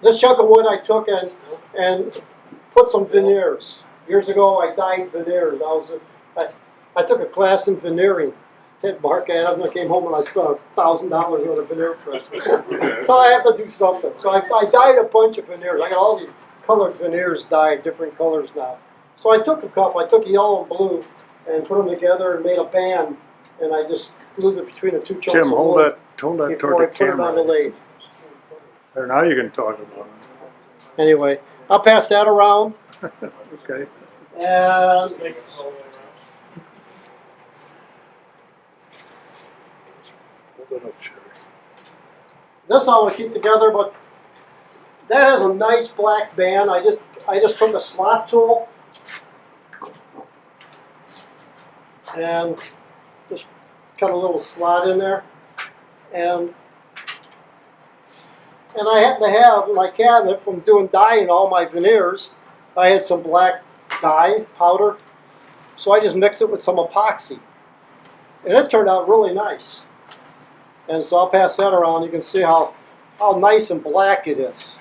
This chunk of wood I took and put some veneers. Years ago I dyed veneers. I took a class in veneering. Hit Mark Adams, I came home and I spent $1,000 on a veneer press. So I have to do something. So I dyed a bunch of veneers. I got all these colored veneers dyed, different colors now. So I took a couple, I took yellow and blue and put them together and made a band, and I just glued it between the two chunks Tim, of hold wood that before toward I the put it on the camera. lathe. There, now you can talk about Anyway, I'll pass that around. it. Okay. And Hold it up, Sherry. this I want to keep together, but that has a nice black band. I just took a slot tool and just cut a little slot in there, and I happen to have in my cabinet from doing dyeing all my veneers. I had some black dye powder, so I just mixed it with some epoxy, and it turned out really nice. And so I'll pass that around. You can see how nice and black it is.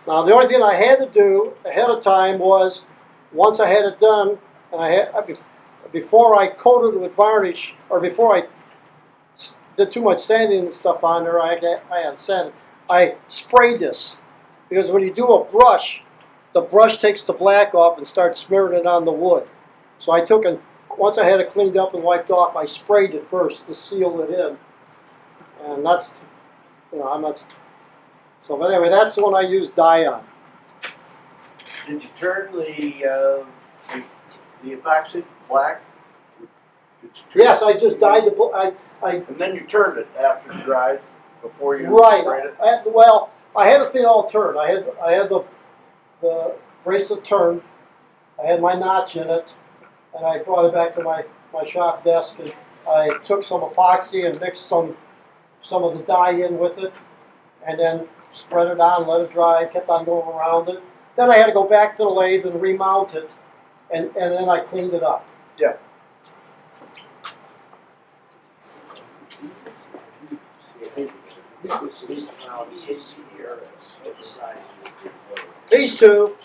Now the only thing I had to do ahead of time was, once I had it done, and before I coated it with varnish, or before I did too much sanding and stuff on there, I had sand. I sprayed this, because when you do a brush, the brush takes the black off and starts smearing it on the wood. So I took and once I had it cleaned up and wiped off, I sprayed it first to seal it in. And that's, I'm not. So, but anyway, that's the one I used dye on. Did you turn the epoxy black? Yes, I just dyed the. And then you turned it after it dried, before you Right. sprayed it? I had the thing all turned. I had the bracelet turned. I had my notch in it, and I brought it back to my shop desk, and I took some epoxy and mixed some of the dye in with it, and then spread it on, let it dry, kept on going around it. Then I had to go back to the lathe and remount it, and then I cleaned it up. Yeah. These two,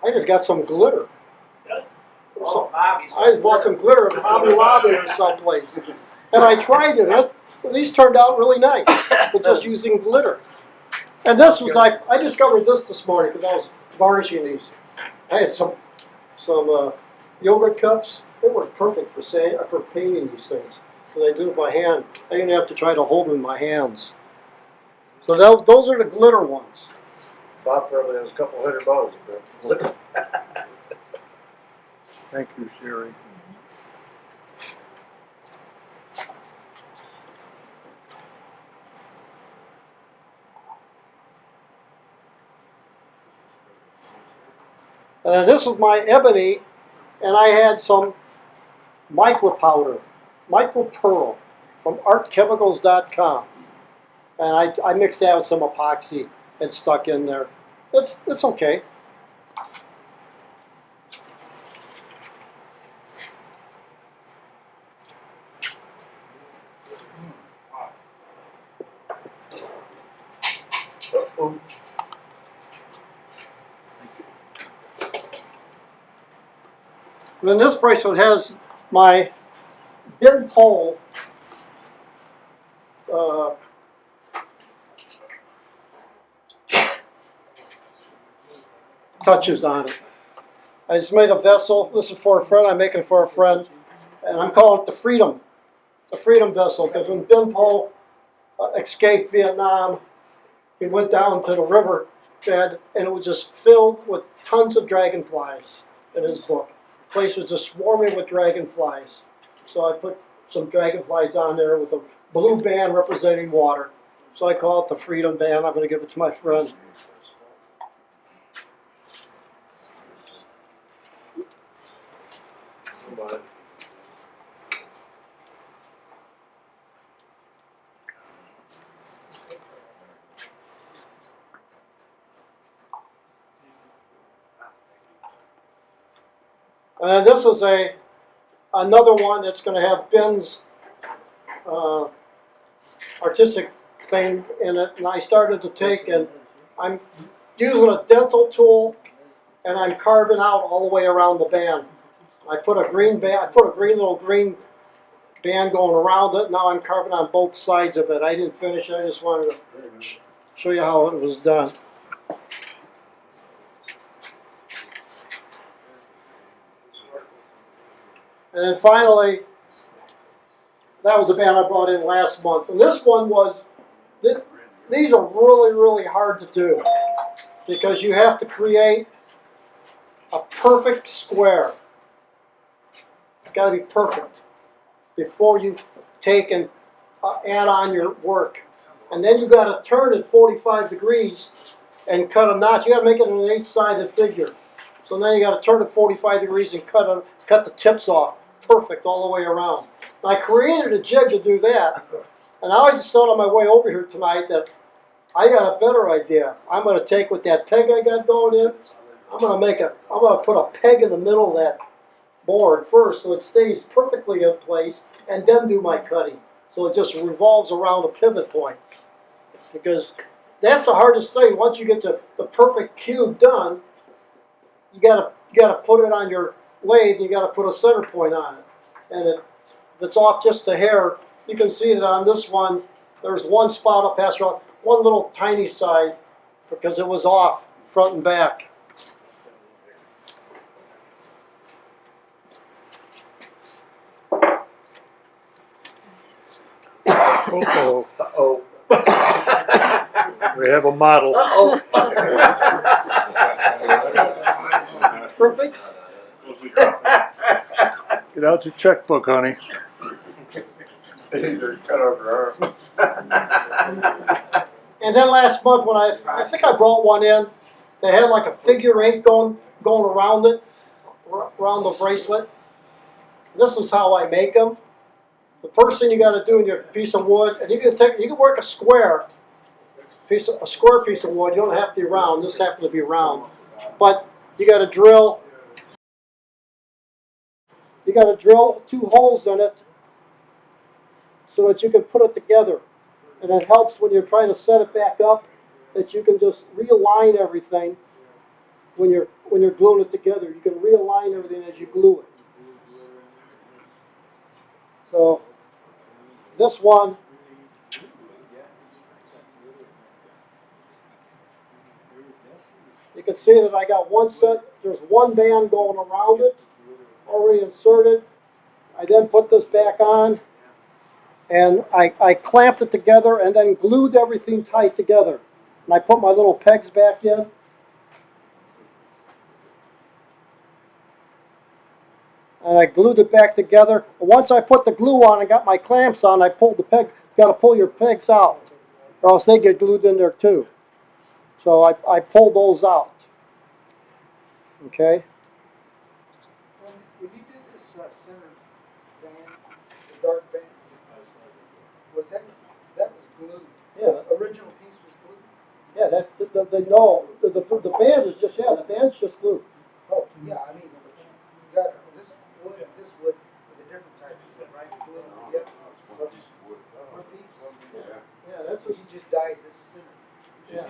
I just got some glitter. So, I just bought some glitter at Hobby Lobby or someplace, and I tried it. These turned out really nice, but just using glitter. And this was I discovered this morning because I was varnishing these. I had some yogurt cups. They were perfect for painting these things. Because I do it by hand. I didn't have to try to hold them in my hands. So those are the glitter ones. Bob probably has a couple $100 of them. Thank you, Sherry. This was my ebony, and I had some micro powder, micro pearl from artchemicals.com, and I mixed that with some epoxy and stuck in there. It's okay. Uh-oh. And then this bracelet has my Binh Pho touches on it. I just made a vessel. This is for a friend. I'm making it for a friend, and I'm calling it the Freedom vessel, because when Binh Pho escaped Vietnam, he went down to the river bed, and it was just filled with tons of dragonflies in his book. The place was just swarming with dragonflies. So I put some dragonflies on there with a blue band representing water. So I call it the Freedom Band. I'm going to give it to my friend. And this is another one that's going to have Binh's artistic thing in it, and I started to take, and I'm using a dental tool, and I'm carving out all the way around the band. I put a green little green band going around it. Now I'm carving on both sides of it. I didn't finish it. I just wanted to show you how it was done. And then finally, that was the band I brought in last month. And this one was, these are really, really hard to do because you have to create a perfect square. It's got to be perfect before you take and add on your work. And then you got to turn it 45 degrees and cut a notch. You got to make it an 8-sided figure. So then you got to turn it 45 degrees and cut the tips off. Perfect all the way around. And I created a jig to do that. And I just thought on my way over here tonight that I got a better idea. I'm going to take with that peg I got going in. I'm going to put a peg in the middle of that board first so it stays perfectly in place, and then do my cutting. So it just revolves around a pivot point. Because that's the hardest thing. Once you get the perfect cube done, you gotta put it on your lathe. You gotta put a center point on it. And if it's off just a hair, you can see it on this one. There's one spot up past around, one little tiny side, because it was off front and back. Uh-oh. Uh-oh. We have a model. Uh-oh. Perfect. Get out your checkbook, honey. They're cut off your arm. And then last month when I think I brought one in, they had like a figure 8 going around it, around the bracelet. This is how I make them. The first thing you got to do in your piece of wood, and you can work a square piece of wood. You don't have to be round. This happens to be round, but you got to drill. You got to drill 2 holes in it so that you can put it together, and it helps when you're trying to set it back up that you can just realign everything when you're gluing it together. You can realign everything as you glue it. So this one, you can see that I got one set, there's one band going around it, already inserted. I then put this back on, and I clamped it together and then glued everything tight together. And I put my little pegs back in. And I glued it back together. And once I put the glue on and got my clamps on, I pulled the peg. You got to pull your pegs out, or else they get glued in there too. So I pulled those out. Okay. When you did this center band, the dark band, was that was glued? Yeah. The original piece was glued? Yeah. The band is just the band's just glued. Oh, yeah, I mean, you got this wood with a different type of wood, right? Glued together. One piece? Yeah. That's So you just dyed this center. yeah.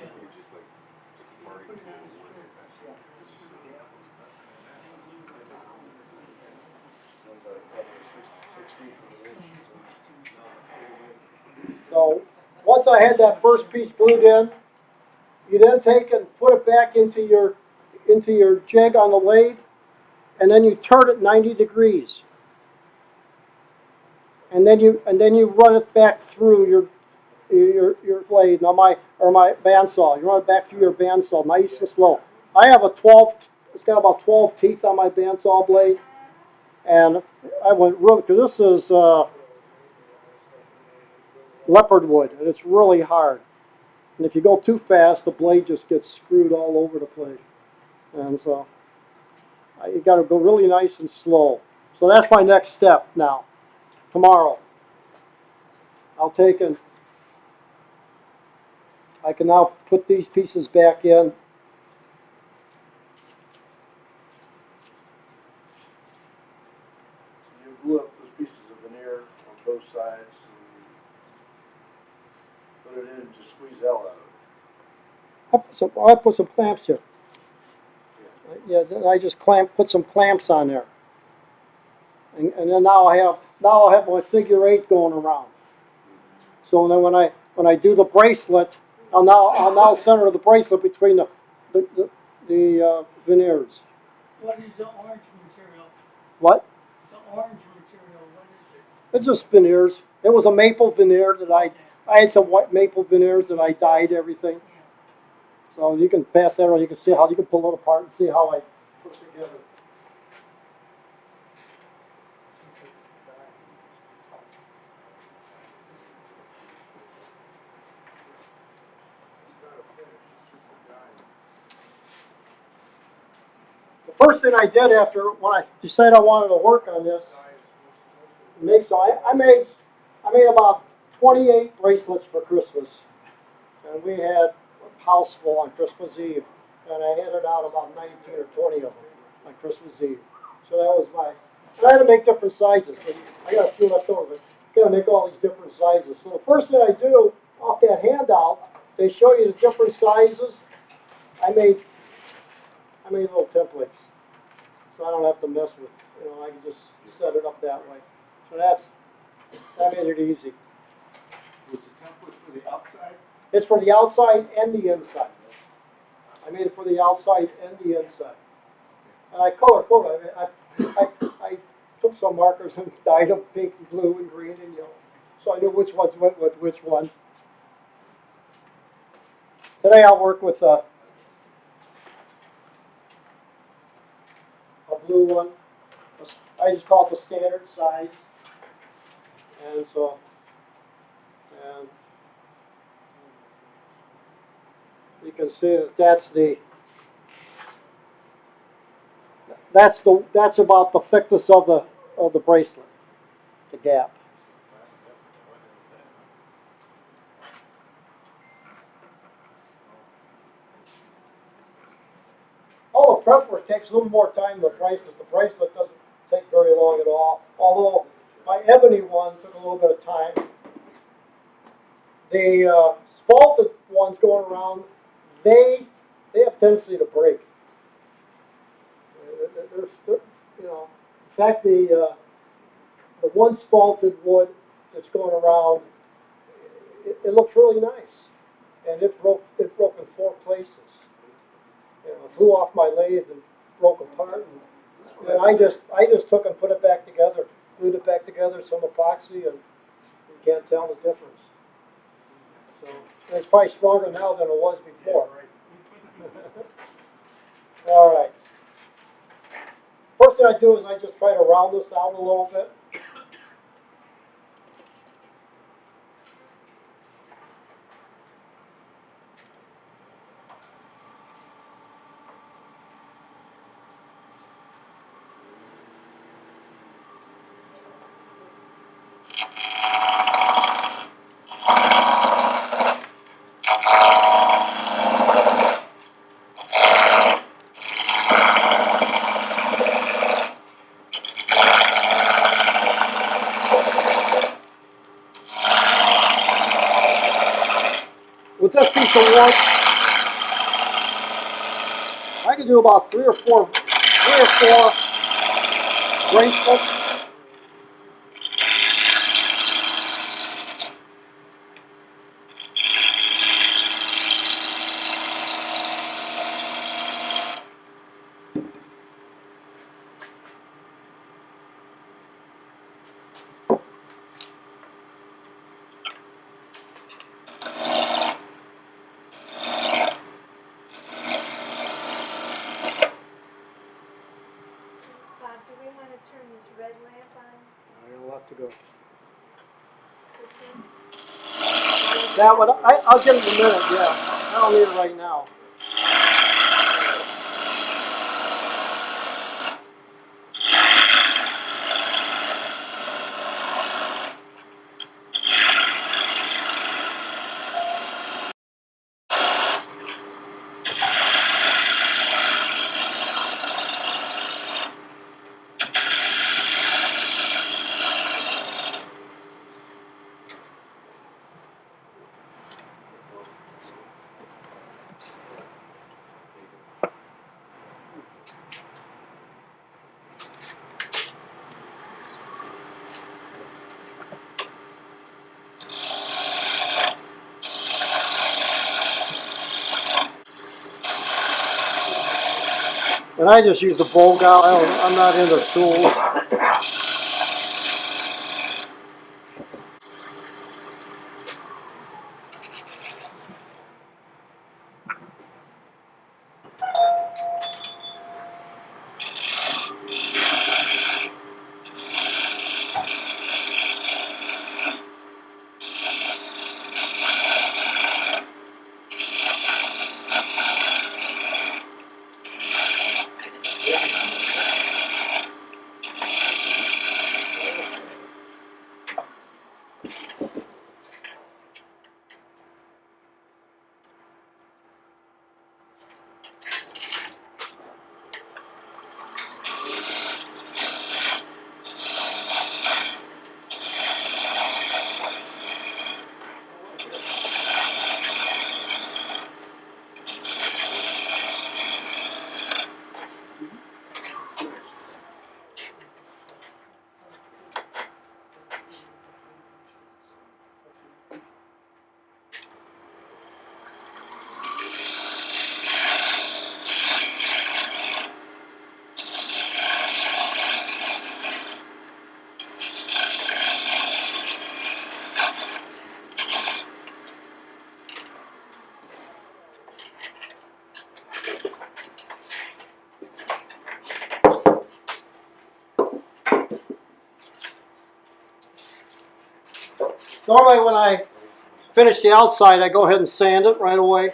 So once I had that first piece glued in, you then take and put it back into your jig on the lathe, and then you turn it 90 degrees, and then you run it back through your lathe, my bandsaw. You run it back through your bandsaw, nice and slow. I have a 12. It's got about 12 teeth on my bandsaw blade, and I went really because this is leopard wood, and it's really hard. And if you go too fast, the blade just gets screwed all over the place. And so you got to go really nice and slow. So that's my next step now. Tomorrow, I'll take and I can now put these pieces back in. You glue up those pieces of veneer on both sides and put it in to squeeze hell out of it. I put some clamps here. Yeah, then I just put some clamps on there. And then now I have my figure 8 going around. So then when I do the bracelet, I'll now center the bracelet between the veneers. What is the orange material? What? The orange material, what is it? It's just veneers. It was a maple veneer that I had some white maple veneers that I dyed everything. Yeah. So you can pass that around. You can see how you can pull it apart and see how I put it together. The first thing I did after when I decided I wanted to work on this, I made about 28 bracelets for Christmas, and we had a house full on Christmas Eve, and I handed out about 19 or 20 of them on Christmas Eve. So that was I had to make different sizes. So I got a few left over, but I got to make all these different sizes. So the first thing I do off that handout, they show you the different sizes. I made little templates, so I don't have to mess with, I can just set it up that way. So that made it easy. Was the template for the outside? It's for the outside and the inside. I made it for the outside and the inside. And I color coded. I took some markers and dyed them pink and blue and green and yellow, so I knew which ones went with which one. Today I'll work with a blue one. I just call it the standard size. And you can see that that's about the thickness of the bracelet, the gap. All the prep work takes a little more time than the bracelet. The bracelet doesn't take very long at all, although my ebony one took a little bit of time. The spalted ones going around, they have a tendency to break. In fact, the one spalted wood that's going around, it looks really nice, and it broke in 4 places. It flew off my lathe and broke apart, and I just took and put it back together, glued it back together, some epoxy, and you can't tell the difference. So it's probably stronger now than it was before. All right. First thing I do is I just try to round this out a little bit. With this piece of wood, I can do about three or four bracelets. Bob, do we want to turn this red lamp on? I got a lot to go. Okay. That one, I'll get it in a minute, yeah. I don't need it right now. And I just use the bowl gouge. I'm not into tools. Normally when I finish the outside, I go ahead and sand it right away.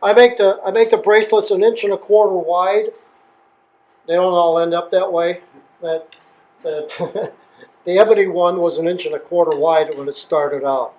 I make the bracelets 1.25 inches wide. They don't all end up that way. That the ebony one was 1.25 inches wide when it started out.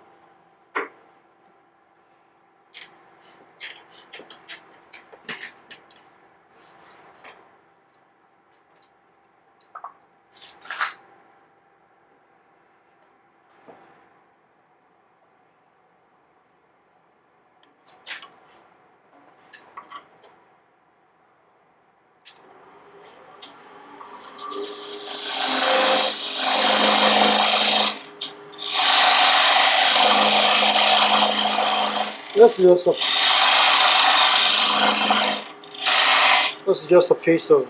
This is just a piece of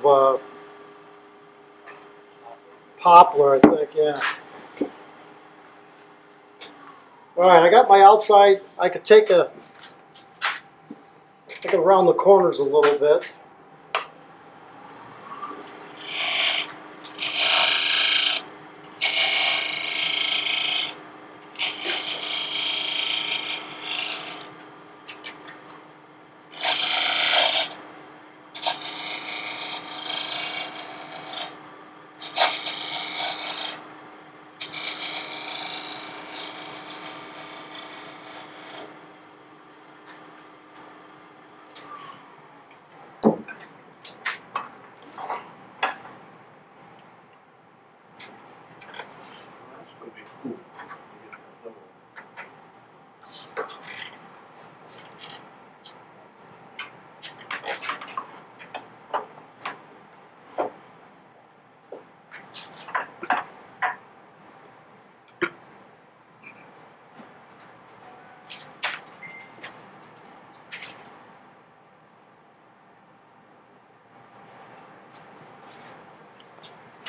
poplar, I think. Yeah. All right, I got my outside. I could take it around the corners a little bit. That's gonna be cool.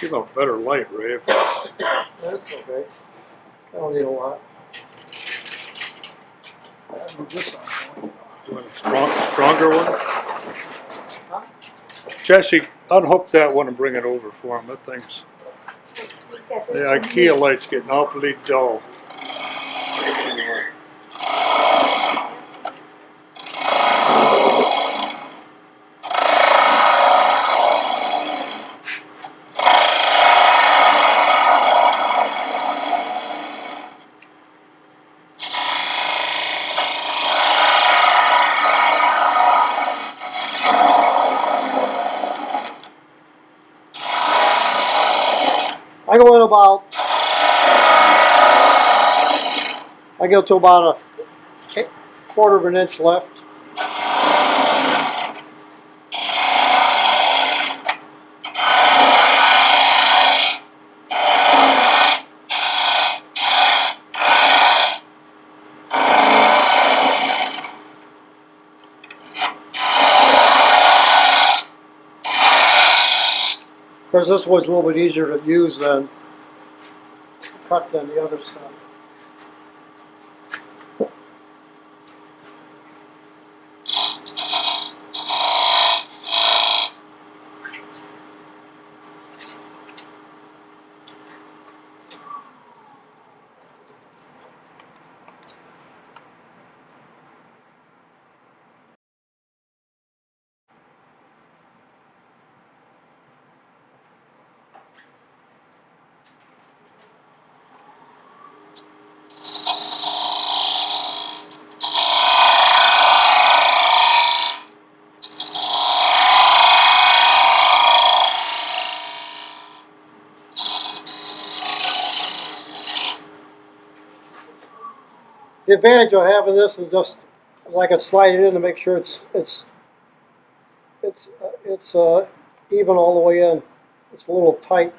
Give them a better light, Ray. That's okay. I don't need a lot. You want a stronger one? Jesse, unhook that one and bring it over for him. That thing's, We've got this the one IKEA here. light's getting awfully dull. I go in about, I go to about a quarter of an inch left. Of course, this was a little bit easier to use than cut than the other stuff. The advantage of having this is just I can slide it in to make sure it's even all the way in. It's a little tight.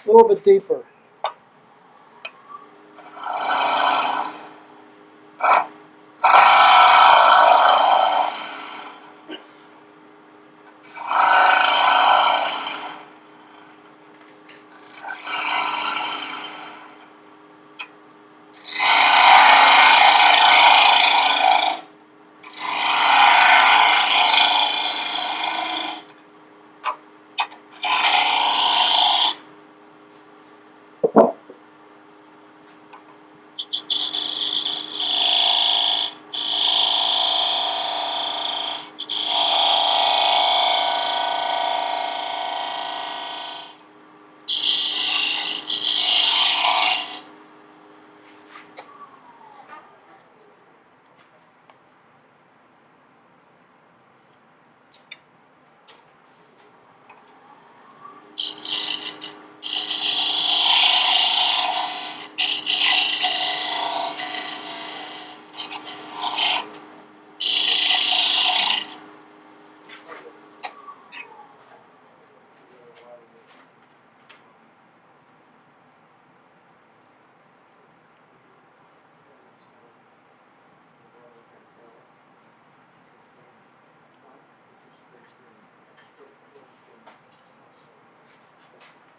A little bit deeper.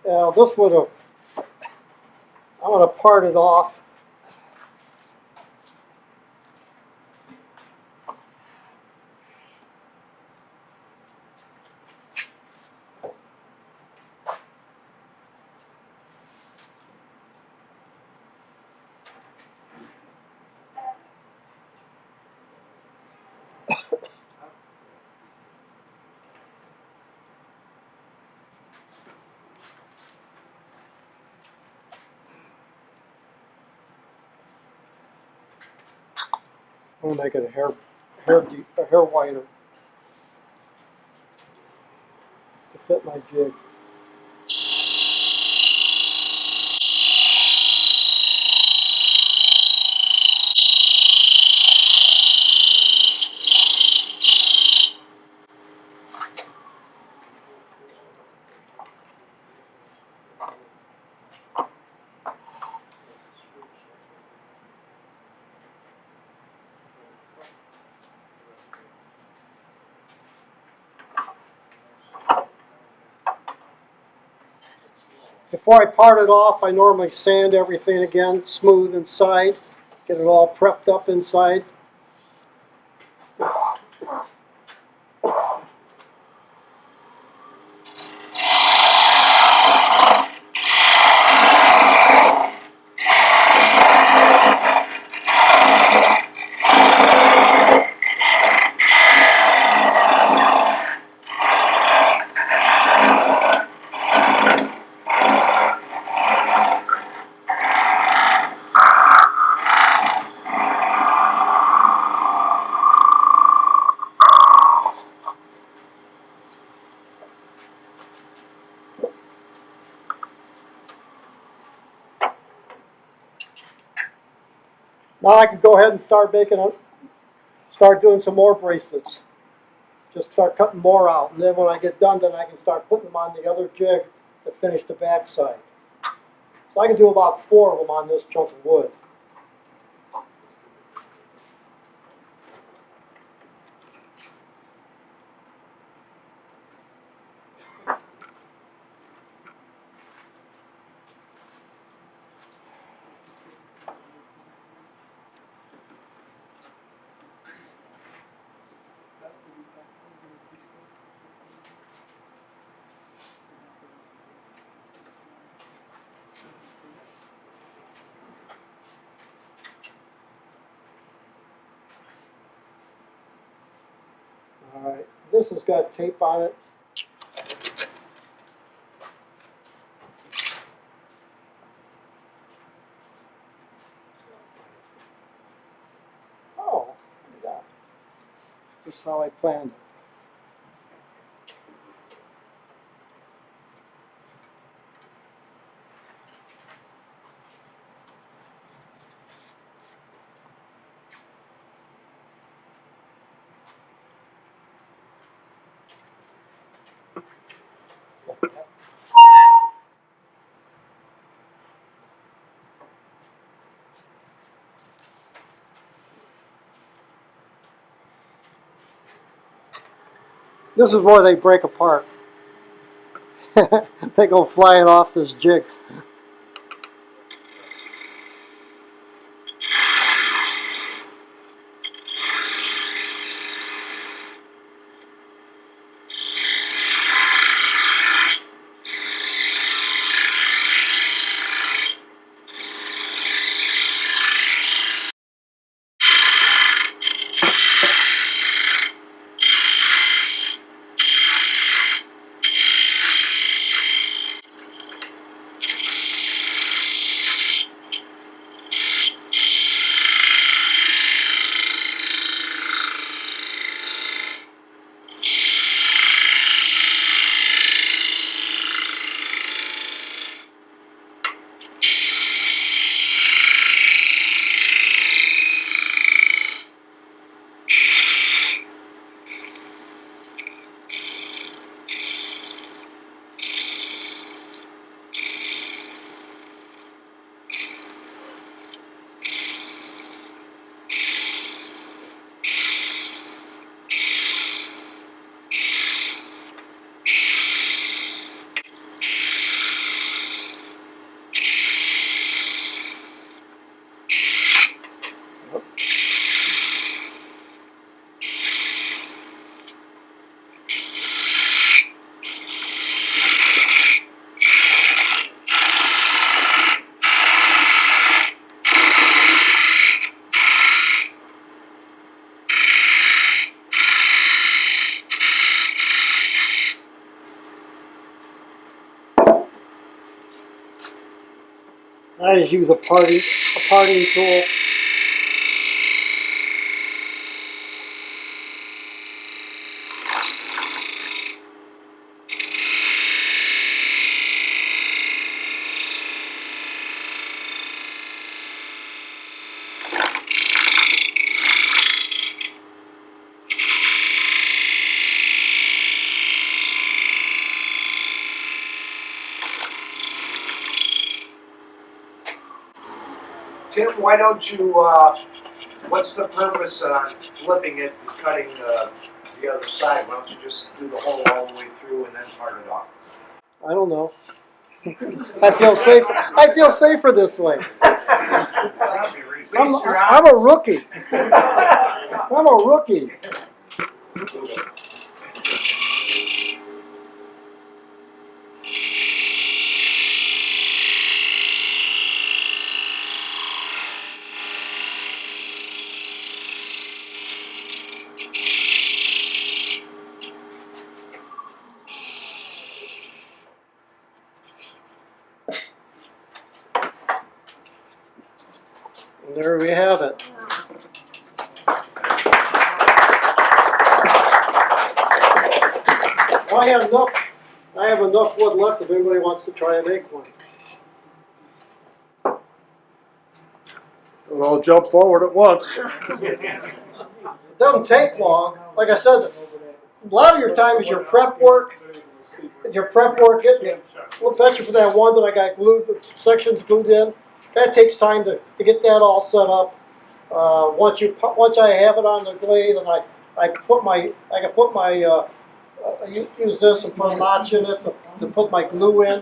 Now this would have, I'm going to part it off. I'm going to make it a hair wider to fit my jig. Before I part it off, I normally sand everything again, smooth inside, get it all prepped up inside. Now I can go ahead and start start doing some more bracelets. Just start cutting more out, and then when I get done, then I can start putting them on the other jig to finish the back side. So I can do about 4 of them on this chunk of wood. All right, this has got tape on it. Oh, yeah. This is how I planned it. This is where they break apart. They go flying off this jig. I just use a parting tool. Tim, why don't you, what's the purpose on flipping it and cutting the other side? Why don't you just do the hole all the way through and then part it off? I don't know. I feel safer. I feel safer this way. I'm a rookie. I'm a rookie. And there we have it. Well, I have enough wood left if anybody wants to try and make one. We'll all jump forward at once. It doesn't take long. Like I said, a lot of your time is your prep work. Your prep work, especially for that one that I got glued, the sections glued in. That takes time to get that all set up. Once I have it on the lathe, and I can put my use this and put a notch in it to put my glue in,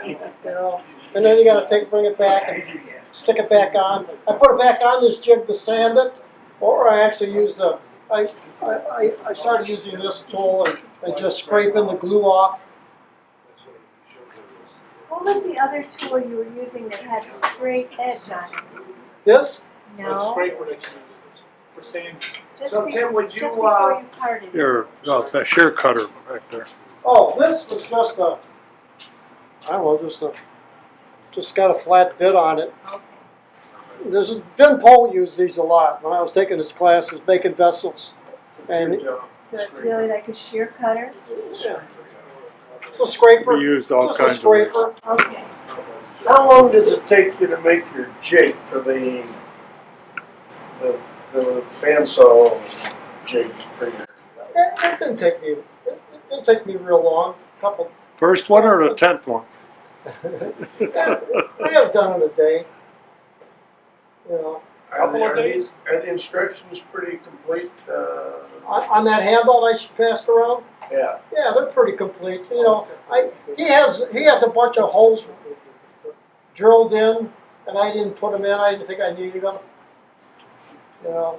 you know. And then you got to bring it back and stick it back on. I put it back on this jig to sand it, or I actually use I started using this tool and just scraping the glue off. What was the other tool you were using that had the straight edge on it? This? No, scraper that's used for sand. just, So, Tim, would you, just before you parted it. Your, that shear cutter back there. Oh, this was just I don't know, just got a flat bit on it. Okay. This is Binh Pho used these a lot when I was taking his classes, making vessels, and So it's really like a shear cutter? yeah, it's a scraper. We used all Just a kinds of ways. scraper. Okay. How long does it take you to make your jig for the bandsaw jig for your? That didn't take me. It didn't take me real long. Couple. First one or the 10th one? I got it done in a day. You know, Are the instructions pretty complete? on that handout I passed around. Yeah. Yeah, they're pretty complete. You know, he has a bunch of holes drilled in, and I didn't put them in. I didn't think I needed them. You know.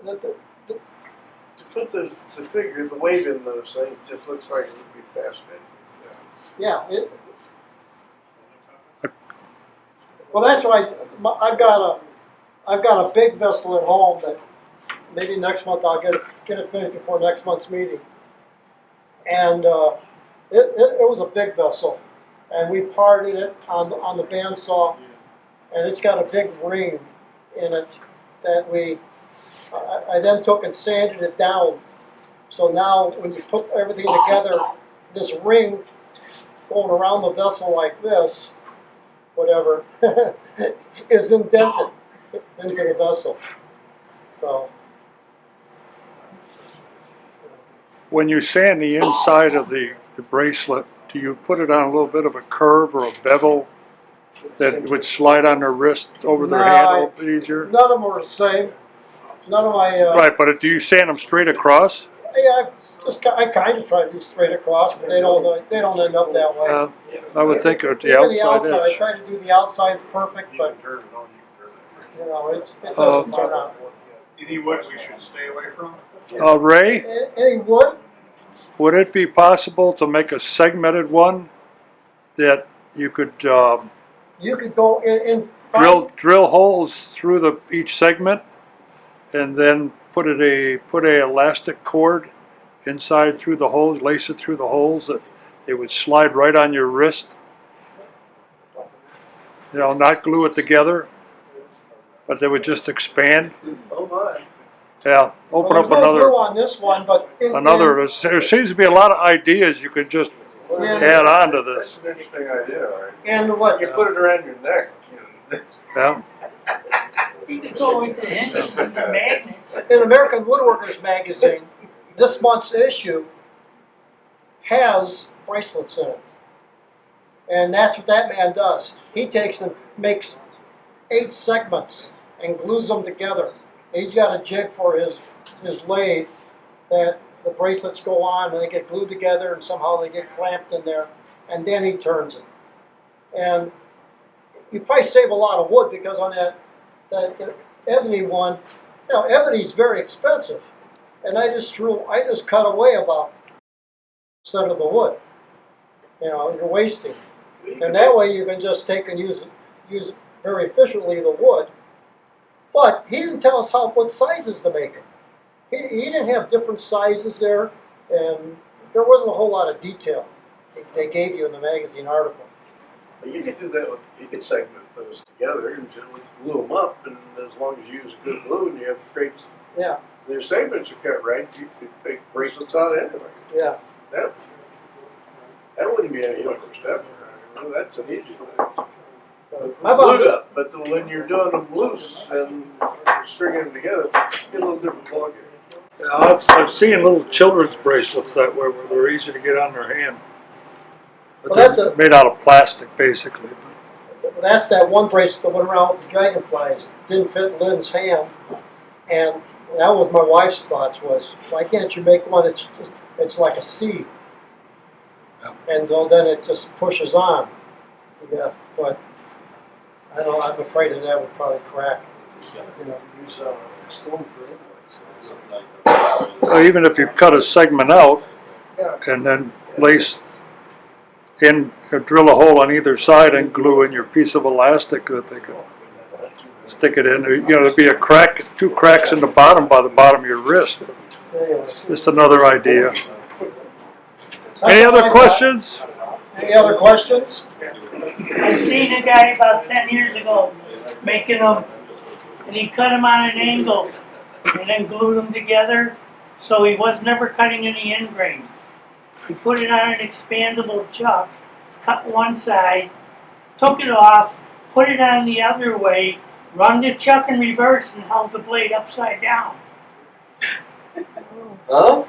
To put the figure, the weight in those things just looks like it would be fascinating. Yeah. Well, that's why I've got a big vessel at home that maybe next month I'll get it finished before next month's meeting. And it was a big vessel, and we parted it on the bandsaw, and it's got a big ring in it that I then took and sanded it down. So now when you put everything together, this ring going around the vessel like this, whatever, is indented into the vessel. So. When you sand the inside of the bracelet, do you put it on a little bit of a curve or a bevel that would slide on their wrist over their hand a little bit easier? None of them are the same. None of my. Right, but do you sand them straight across? Yeah, I kind of try to do straight across, but they don't end up that way. I would think at the Even outside I edge. try to do the outside perfect, but you know it doesn't turn out. Any wood we should stay away from? Ray, Any wood? would it be possible to make a segmented one that you could You could go in drill holes through each segment, and then put a elastic cord inside through the holes, lace it through the holes that it would slide right on your wrist. You know, not glue it together, but they would just expand. Oh my. Yeah, open Well, up there's no glue another. on this one, but There seems to be a lot of ideas you could just add on to That's this. an interesting idea, right? and what You put it around your neck. You know. Yeah. You could go into hinges and the magnets. in American Woodworkers magazine, this month's issue has bracelets in it. And that's what that man does. He takes and makes 8 segments and glues them together. And he's got a jig for his lathe that the bracelets go on and they get glued together and somehow they get clamped in there, and then he turns it. And you probably save a lot of wood because on that ebony one, you know, ebony's very expensive. And I just cut away about instead of the wood. You know, you're wasting. And that way you can just take and use very efficiently the wood. But he didn't tell us what sizes to make it. He didn't have different sizes there, and there wasn't a whole lot of detail they gave you in the magazine article. But you could do that. You could segment those together and just glue them up, and as long as you use good glue and you have great, Yeah, their segments are cut right, you could make bracelets out of anything. yeah. That wouldn't be any overstep. Well, that's an easy thing. I've Glued up, but when you're doing them loose and stringing them together, you get a little different ballgame. Yeah, I've seen little children's bracelets that way where they're easy to get on their hand. But Well, that's they're made out of plastic, basically. That's that one bracelet that went around with the dragonflies. Didn't fit Lynn's hand, and that was my wife's thoughts was, why can't you make one that's just, it's like a C, and so then it just pushes on. Yeah, but I don't. I'm afraid of that would probably crack. You know, use stone for it. So even if you cut a segment out Yeah. and then lace in, drill a hole on either side and glue in your piece of elastic that they could stick it in. You know, there'd be a crack, 2 cracks in the bottom by the bottom of your wrist. Anyway, Just another idea. that's Any all I other got. questions? Any other questions? I seen a guy about 10 years ago making them, and he cut them on an angle and then glued them together, so he was never cutting any end grain. He put it on an expandable chuck, cut one side, took it off, put it on the other way, run the chuck in reverse, and held the blade upside down. Huh?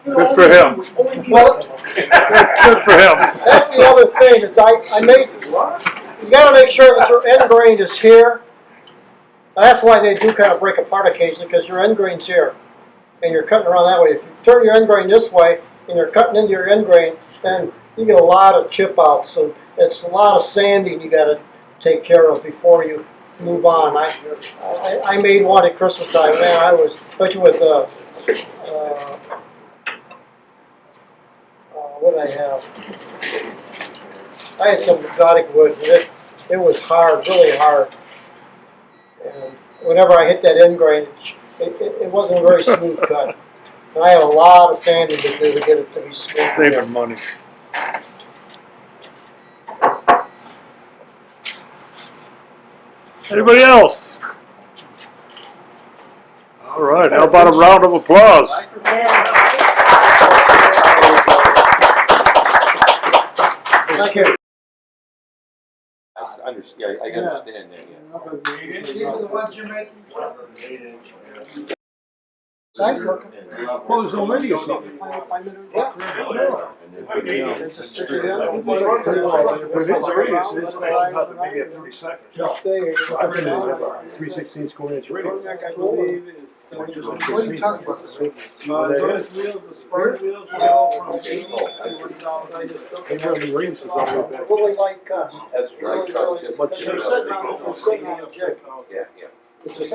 Good for him. Well, Good for him. that's the other thing is I made. You got to make sure that your end grain is here. And that's why they do kind of break apart occasionally because your end grain's here, and you're cutting around that way. If you turn your end grain this way and you're cutting into your end grain, then you get a lot of chip outs, and it's a lot of sanding you got to take care of before you move on. I made one at Christmas time. Man, I was especially with what did I have? I had some exotic wood, and it was hard, really hard. And whenever I hit that end grain, it wasn't a very smooth cut. And I had a lot of sanding to do to get it to be smooth. Saving money. Anybody else? All right, how about a round of applause? Thank you. I understand that, yeah. These are the ones you're making? Nice looking. Well, there's already a something. Yeah. Just stick it in. Stay. I read it as a 3/16 square inch radius. What are you talking about? Those wheels, the spark wheels, were all from They have the radius all the way back. Really light cut. That's right. Really, really. But They're sitting on a jig. Yeah, yeah. It's just